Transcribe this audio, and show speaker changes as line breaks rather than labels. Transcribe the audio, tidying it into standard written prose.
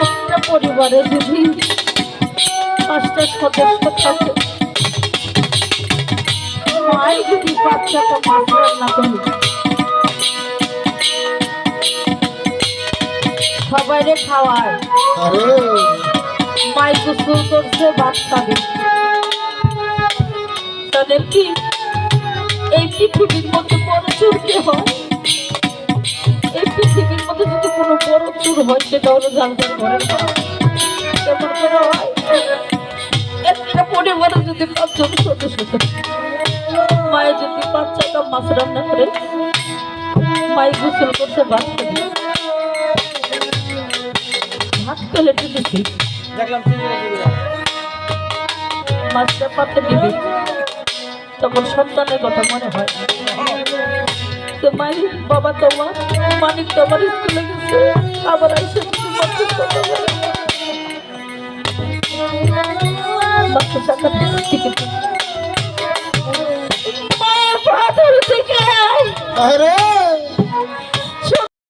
একটা পরিবারে যদি 5টা সদস্য থাকে, মাই যদি বাচ্চাটা মাছ রান্না করে সবাইরে খাওয়ায়, মাই গোসল করছে ভাত খাবে, তাদের কি এই পৃথিবীর মধ্যে বড় চুর কে হয়? এই পৃথিবীর মধ্যে যদি কোনো বড় চুর হয় সেটা হলো জানতার ঘরের কেমন করে হয়? একটা পরিবারে যদি 5 জন সদস্য থাকে, মায়ের যদি 5টা মাছ রান্না করে, মাই গোসল করছে ভাত খাবে, ভাত খেলে টিপেছি মাছটা পাতে দিবি, তখন সন্তানের কথা মনে হয় তো মাই বাবা তোমার মানিক তোমার স্কুলে গেছে, আবার এসে বাচ্চা টাকা থেকে মায়ের পা ধরে থেকে